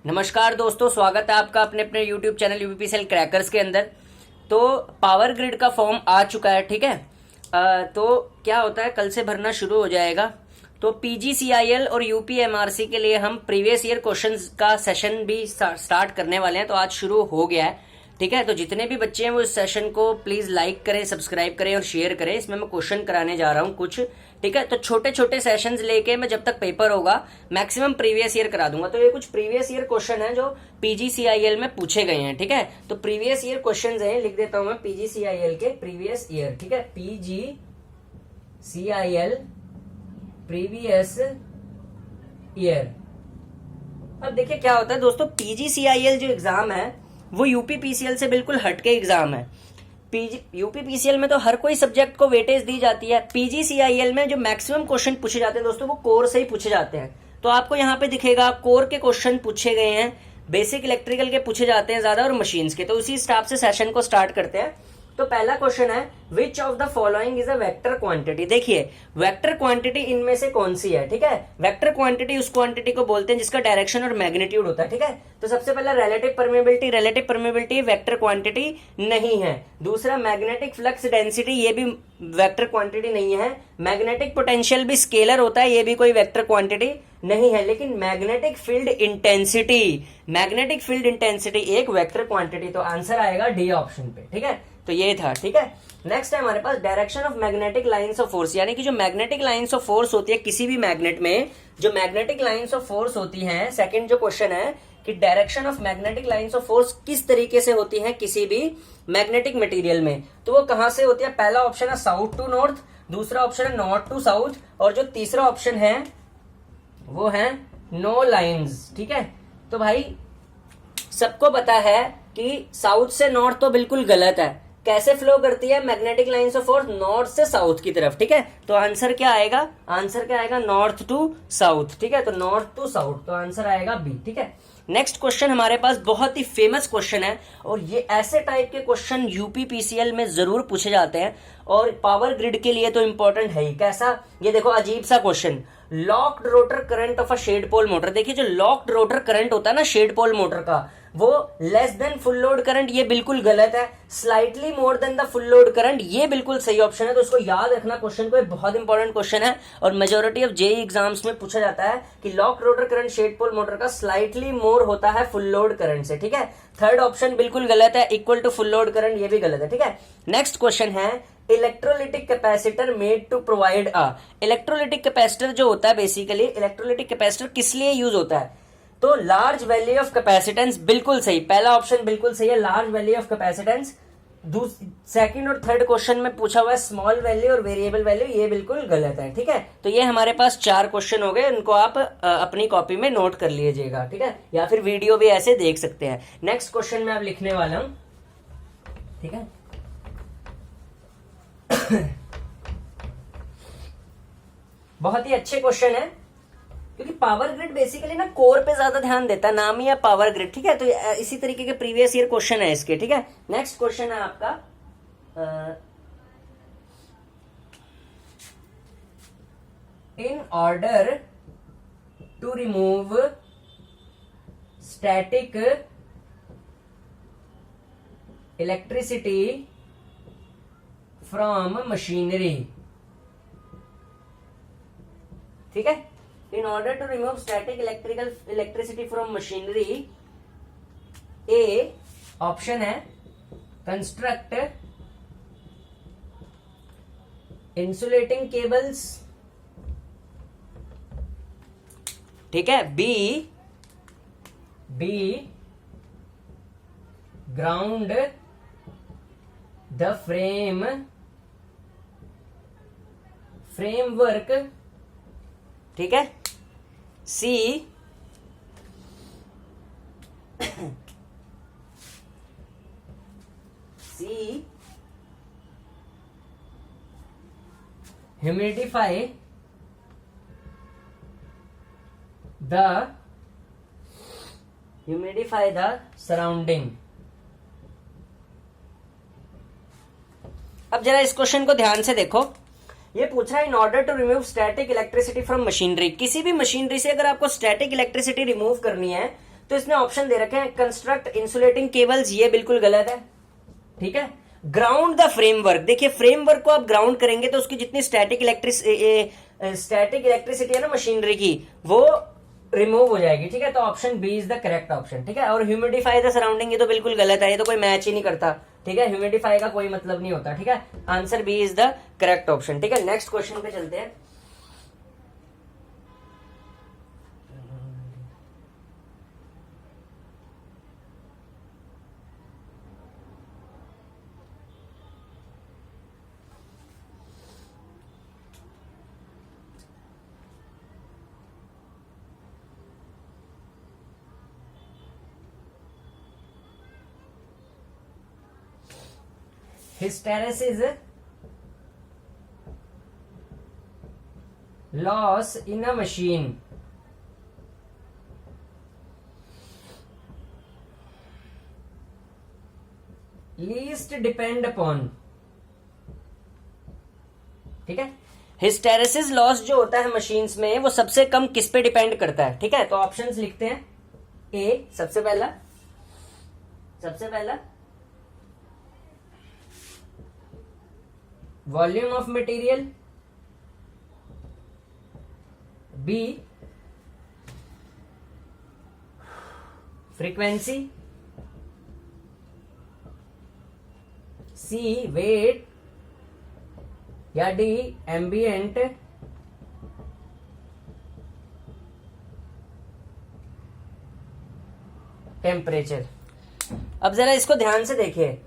नमस्कार दोस्तों, स्वागत है आपका अपने अपने YouTube चैनल यूपीपीसीएल क्रैकर्स के अंदर। तो पावर ग्रिड का फॉर्म आ चुका है, ठीक है। तो क्या होता है, कल से भरना शुरू हो जाएगा। तो पीजीसीआईएल और यूपीएमआरसी के लिए हम प्रीवियस ईयर क्वेश्चंस का सेशन भी स्टार्ट करने वाले हैं। तो आज शुरू हो गया है, ठीक है। तो जितने भी बच्चे हैं वो इस सेशन को प्लीज लाइक करें, सब्सक्राइब करें और शेयर करें। इसमें मैं क्वेश्चन कराने जा रहा हूँ कुछ, ठीक है। तो छोटे छोटे सेशंस लेके मैं जब तक पेपर होगा मैक्सिमम प्रीवियस ईयर करा दूंगा। तो ये कुछ प्रीवियस ईयर क्वेश्चन है जो पीजीसीआईएल में पूछे गए हैं, ठीक है। तो प्रीवियस ईयर क्वेश्चन है, लिख देता हूं मैं पीजीसीआईएल के प्रीवियस ईयर, ठीक है। PGCIL previous year. अब देखिए क्या होता है दोस्तों, पीजीसीआईएल जो एग्जाम है वो यूपीपीसीएल से बिल्कुल हटके एग्जाम है। यूपीपीसीएल में तो हर कोई सब्जेक्ट को वेटेज दी जाती है। पीजीसीआईएल में जो मैक्सिमम क्वेश्चन पूछे जाते हैं दोस्तों वो कोर से ही पूछे जाते हैं। तो आपको यहाँ पे दिखेगा कोर के क्वेश्चन पूछे गए हैं, बेसिक इलेक्ट्रिकल के पूछे जाते हैं ज्यादा और मशीन्स के। तो उसी हिसाब से सेशन को स्टार्ट करते हैं। तो पहला क्वेश्चन है, which of the following is a vector quantity. देखिए वेक्टर क्वांटिटी इनमें से कौन सी है, ठीक है। वेक्टर क्वांटिटी उस क्वांटिटी को बोलते हैं जिसका डायरेक्शन और मैग्नीट्यूड होता है, ठीक है। तो सबसे पहला रिलेटिव परमेबिलिटी वेक्टर क्वांटिटी नहीं है। दूसरा मैग्नेटिक फ्लक्स डेंसिटी, ये भी वेक्टर क्वांटिटी नहीं है। मैग्नेटिक पोटेंशियल भी स्केलर होता है, ये भी कोई वेक्टर क्वांटिटी नहीं है। लेकिन मैग्नेटिक फील्ड इंटेंसिटी एक वेक्टर क्वांटिटी। तो आंसर आएगा डी ऑप्शन पे, ठीक है। तो ये था, ठीक है। नेक्स्ट है हमारे पास direction of magnetic lines of force, यानी कि जो मैग्नेटिक लाइंस ऑफ फोर्स होती है किसी भी मैग्नेट में, जो मैग्नेटिक लाइंस ऑफ फोर्स होती हैं। सेकंड जो क्वेश्चन है कि direction of magnetic lines of force किस तरीके से होती है किसी भी मैग्नेटिक मटेरियल में, तो वो कहां से होती है। पहला ऑप्शन है साउथ टू नॉर्थ, दूसरा ऑप्शन है नॉर्थ टू साउथ, और जो तीसरा ऑप्शन है वो है नो लाइंस, ठीक है। तो भाई सबको पता है कि साउथ से नॉर्थ तो बिल्कुल गलत है। कैसे फ्लो करती है magnetic lines of force, north से साउथ की तरफ, ठीक है। तो आंसर क्या आएगा, नॉर्थ टू साउथ, ठीक है। तो नॉर्थ टू साउथ, तो आंसर आएगा बी, ठीक है। नेक्स्ट क्वेश्चन हमारे पास बहुत ही फेमस क्वेश्चन है, और ये ऐसे टाइप के क्वेश्चन यूपीपीसीएल में जरूर पूछे जाते हैं, और पावर ग्रिड के लिए तो इंपॉर्टेंट है ही। कैसा, ये देखो अजीब सा question, locked rotor current of a shade pole motor. देखिए जो लॉक्ड रोटर करंट होता है ना शेड पोल मोटर का, वो less than full load current, ये बिल्कुल गलत है। Slightly more than the full load current, ये बिल्कुल सही ऑप्शन है। तो इसको याद रखना क्वेश्चन को, बहुत इंपॉर्टेंट क्वेश्चन है और मेजोरिटी ऑफ जेई एग्जाम्स में पूछा जाता है कि locked rotor current shade pole motor का स्लाइटली मोर होता है फुल लोड करंट से, ठीक है। थर्ड ऑप्शन बिल्कुल गलत है, equal to full load current, ये भी गलत है, ठीक है। नेक्स्ट क्वेश्चन है, electrolytic capacitor made to provide a. Electrolytic capacitor जो होता है, बेसिकली इलेक्ट्रोलिटिक कैपेसिटर किस लिए यूज होता है, तो लार्ज वैल्यू ऑफ कैपेसिटेंस, बिल्कुल सही, पहला ऑप्शन बिल्कुल सही है, large value of capacitance. Second और थर्ड क्वेश्चन में पूछा हुआ है स्मॉल वैल्यू और वेरिएबल वैल्यू, ये बिल्कुल गलत है, ठीक है। तो ये हमारे पास 4 क्वेश्चन हो गए, उनको आप अपनी कॉपी में नोट कर लीजिएगा, ठीक है, या फिर वीडियो भी ऐसे देख सकते हैं। नेक्स्ट क्वेश्चन में आप लिखने वाला हूं, ठीक है। बहुत ही अच्छे क्वेश्चन है, क्योंकि पावर ग्रिड बेसिकली ना कोर पे ज्यादा ध्यान देता है, नाम ही है पावर ग्रिड, ठीक है। तो इसी तरीके के प्रीवियस ईयर क्वेश्चन है इसके, ठीक है। नेक्स्ट क्वेश्चन है आपका, in order to remove static electricity from machinery, ठीक है। In order to remove static electricity from machinery, A option है construct insulating cables, ठीक है। B ground the framework, ठीक है। सी ह्यूमिडिफाई द सराउंडिंग। अब जरा इस क्वेश्चन को ध्यान से देखो, ये पूछ रहा है in order to remove static electricity from machinery. किसी भी मशीनरी से अगर आपको स्टैटिक इलेक्ट्रिसिटी रिमूव करनी है तो इसने ऑप्शन दे रखे हैं कंस्ट्रक्ट इंसुलेटिंग केबल्स, ये बिल्कुल गलत है, ठीक है। ग्राउंड द फ्रेमवर्क, देखिए फ्रेमवर्क को आप ग्राउंड करेंगे तो उसकी जितनी स्टैटिक इलेक्ट्रिसिटी है ना मशीनरी की, वो रिमूव हो जाएगी, ठीक है। तो option B is the correct option, ठीक है। और ह्यूमिडिफाई द सराउंडिंग, ये तो बिल्कुल गलत है, ये तो कोई मैच ही नहीं करता, ठीक है। ह्यूमिडिफाई का कोई मतलब नहीं होता, ठीक है। Answer B is the correct option, ठीक है। नेक्स्ट क्वेश्चन पे चलते हैं। Hysteresis loss in a machine least depend upon, ठीक है। हिस्टेरेसिस लॉस जो होता है मशीन्स में वो सबसे कम किस पे डिपेंड करता है, ठीक है। तो ऑप्शंस लिखते हैं। ए सबसे पहला volume of material, B frequency, C weight, या डी एम्बियंट टेम्परेचर। अब जरा इसको ध्यान से देखिए,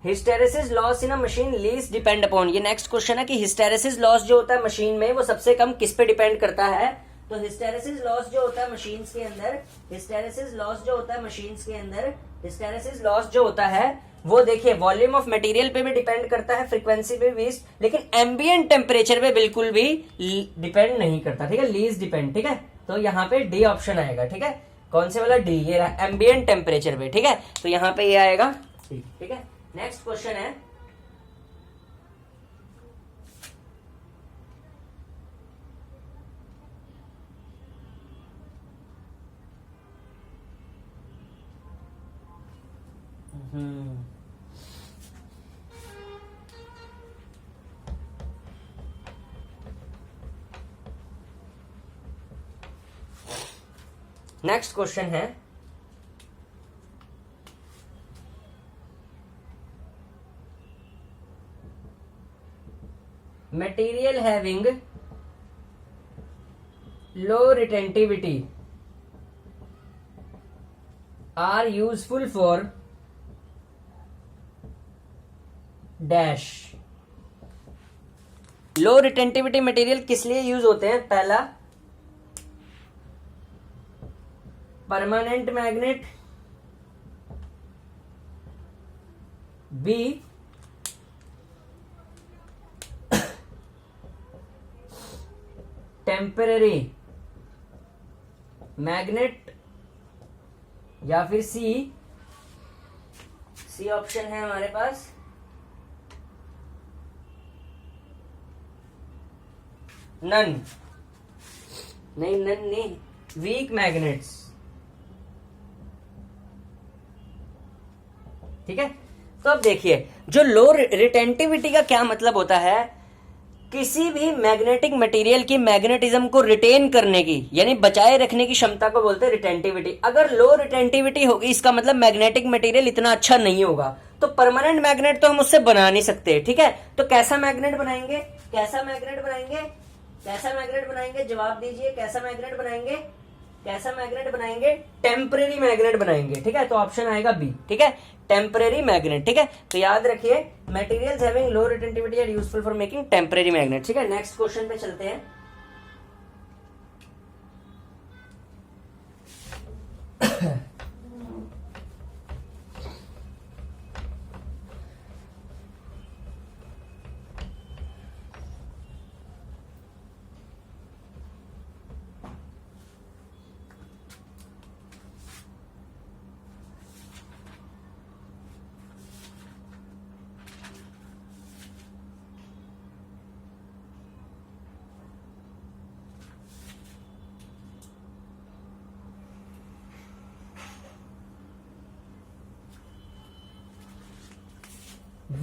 hysteresis loss in a machine least depend upon, ये नेक्स्ट क्वेश्चन है कि हिस्टेरेसिस लॉस जो होता है मशीन में वो सबसे कम किस पे डिपेंड करता है। तो हिस्टेरेसिस लॉस जो होता है मशीन्स के अंदर, हिस्टेरेसिस लॉस जो होता है वो देखिए वॉल्यूम ऑफ मटेरियल पे भी डिपेंड करता है, फ्रीक्वेंसी पे भी, लेकिन एम्बियंट टेम्परेचर पे बिल्कुल भी डिपेंड नहीं करता, ठीक है। लीस्ट डिपेंड, ठीक है। तो यहाँ पे डी ऑप्शन आएगा, ठीक है। कौन से वाला? डी, ये रहा एम्बियंट टेम्परेचर पे, ठीक है। तो यहाँ पे ये आएगा, ठीक है। नेक्स्ट क्वेश्चन है नेक्स्ट क्वेश्चन है material having low retentivity are useful for dash। Low retentivity material किस लिए यूज होते हैं? पहला permanent magnet, B temporary magnet, या फिर सी ऑप्शन है हमारे पास नन नहीं, वीक मैग्नेट्स, ठीक है। तो अब देखिए जो लो रिटेंटिविटी का क्या मतलब होता है, किसी भी मैग्नेटिक मटेरियल की मैग्नेटिज्म को रिटेन करने की यानी बचाए रखने की क्षमता को बोलते हैं रिटेंटिविटी। अगर लो रिटेंटिविटी होगी इसका मतलब मैग्नेटिक मटेरियल इतना अच्छा नहीं होगा। तो परमानेंट मैग्नेट तो हम उससे बना नहीं सकते, ठीक है। तो कैसा मैग्नेट बनाएंगे? जवाब दीजिए, कैसा मैग्नेट बनाएंगे? टेम्परेरी मैग्नेट बनाएंगे, ठीक है। तो ऑप्शन आएगा बी, ठीक है, टेम्परेरी मैग्नेट, ठीक है। तो याद रखिए materials having low retentivity are useful for making temporary magnet, ठीक है। नेक्स्ट क्वेश्चन पे चलते हैं।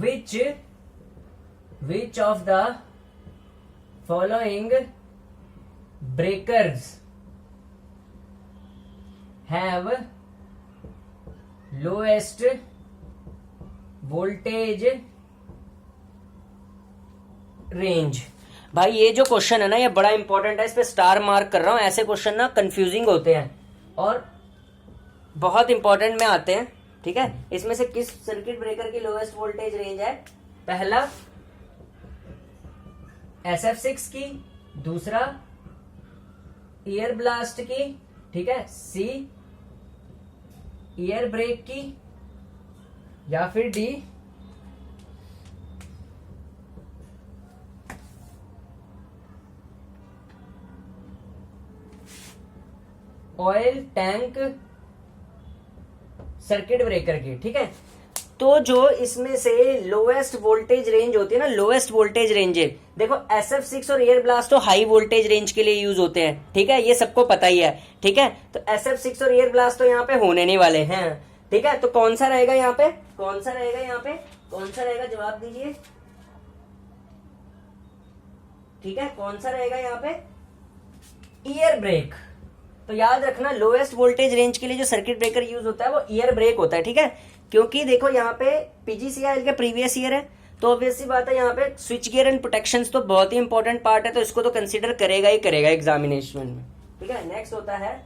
which of the following breakers have lowest voltage range. भाई ये जो क्वेश्चन है ना, ये बड़ा इंपॉर्टेंट है, इस पे स्टार मार्क कर रहा हूं। ऐसे क्वेश्चन ना कंफ्यूजिंग होते हैं और बहुत इंपॉर्टेंट में आते हैं, ठीक है। इसमें से किस सर्किट ब्रेकर की लोएस्ट वोल्टेज रेंज है? पहला SF6 की, दूसरा ईयर ब्लास्ट की, ठीक है, सी ईयर ब्रेक की, या फिर D oil tank circuit breaker की, ठीक है। तो जो इसमें से लोएस्ट वोल्टेज रेंज होती है ना, लोएस्ट वोल्टेज रेंज है, देखो SF6 और एयर ब्लास्ट तो हाई वोल्टेज रेंज के लिए यूज होते हैं, ठीक है, ये सबको पता ही है, ठीक है। तो SF6 और एयर ब्लास्ट तो यहाँ पे होने नहीं वाले हैं, ठीक है। तो कौन सा रहेगा यहाँ पे, कौन सा रहेगा यहाँ पे, कौन सा रहेगा, जवाब दीजिए, ठीक है। कौन सा रहेगा यहाँ पे? Air break. तो याद रखना, लोएस्ट वोल्टेज रेंज के लिए जो सर्किट ब्रेकर यूज होता है वो ईयर ब्रेक होता है, ठीक है। क्योंकि देखो यहाँ पे PGCIL का प्रीवियस ईयर है, तो ऑब्वियस सी बात है यहाँ पे स्विच गियर एंड प्रोटेक्शंस तो बहुत ही इंपॉर्टेंट पार्ट है, तो इसको तो कंसीडर करेगा ही करेगा एग्जामिनेशन में, ठीक है। नेक्स्ट होता है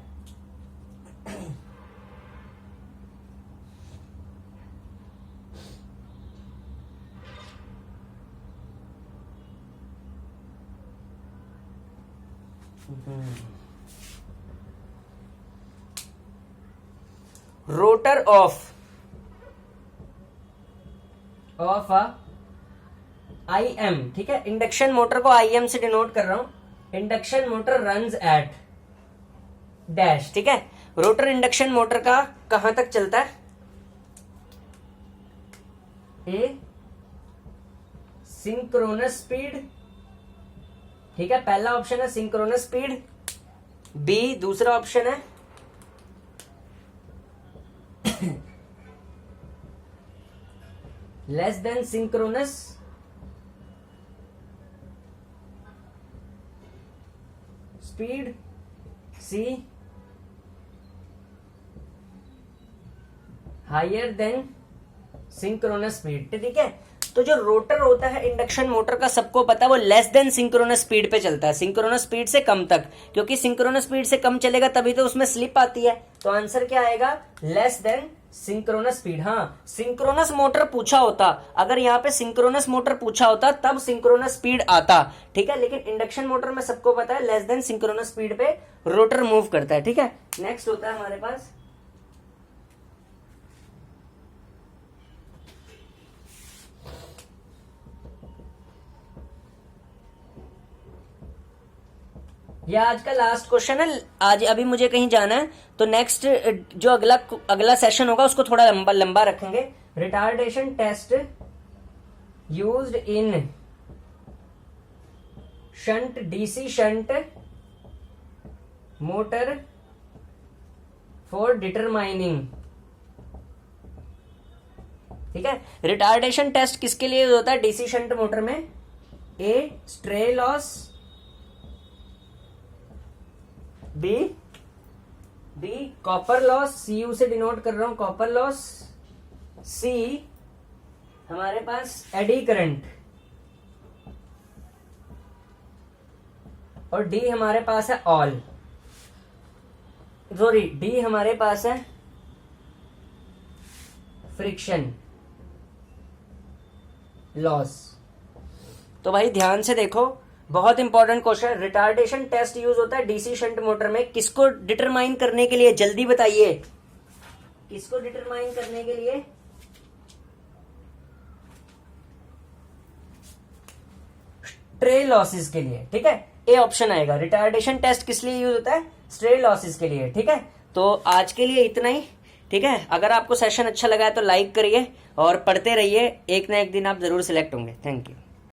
रोटर ऑफ IM, ठीक है। इंडक्शन मोटर को IM से डिनोट कर रहा हूं। Induction motor runs at dash, ठीक है। रोटर इंडक्शन मोटर का कहां तक चलता है? ए सिंक्रोनस स्पीड, ठीक है, पहला ऑप्शन है सिंक्रोनस स्पीड। बी दूसरा ऑप्शन है लेस देन सिंक्रोनस स्पीड। सी हायर देन सिंक्रोनस स्पीड, ठीक है। तो जो रोटर होता है इंडक्शन मोटर का, सबको पता है वो लेस देन सिंक्रोनस स्पीड पे चलता है, सिंक्रोनस स्पीड से कम तक, क्योंकि सिंक्रोनस स्पीड से कम चलेगा तभी तो उसमें स्लिप आती है। तो आंसर क्या आएगा? Less than synchronous speed. हाँ, सिंक्रोनस मोटर पूछा होता, अगर यहाँ पे सिंक्रोनस मोटर पूछा होता तब सिंक्रोनस स्पीड आता, ठीक है। लेकिन इंडक्शन मोटर में सबको पता है लेस देन सिंक्रोनस स्पीड पे रोटर मूव करता है, ठीक है। नेक्स्ट होता है हमारे पास यह आज का लास्ट क्वेश्चन है। आज अभी मुझे कहीं जाना है, तो नेक्स्ट जो अगला सेशन होगा उसको थोड़ा लंबा रखेंगे। Retardation test used in shunt DC shunt motor for determining, ठीक है। रिटार्डेशन टेस्ट किसके लिए होता है DC शंट मोटर में? A stray loss, B copper loss, CU से डिनोट कर रहा हूं कॉपर लॉस, सी हमारे पास एडी करंट, और डी हमारे पास है ऑल, सॉरी डी हमारे पास है फ्रिक्शन लॉस। तो भाई ध्यान से देखो, बहुत important question. Retardation test use होता है DC शंट मोटर में, किसको डिटरमाइन करने के लिए? जल्दी बताइए, किसको डिटरमाइन करने के लिए? स्ट्रे लॉसेस के लिए, ठीक है। ए ऑप्शन आएगा। रिटार्डेशन टेस्ट किस लिए यूज होता है? स्ट्रे लॉसेस के लिए, ठीक है। तो आज के लिए इतना ही, ठीक है। अगर आपको सेशन अच्छा लगा है तो लाइक करिए और पढ़ते रहिए, एक ना एक दिन आप जरूर सिलेक्ट होंगे। Thank you.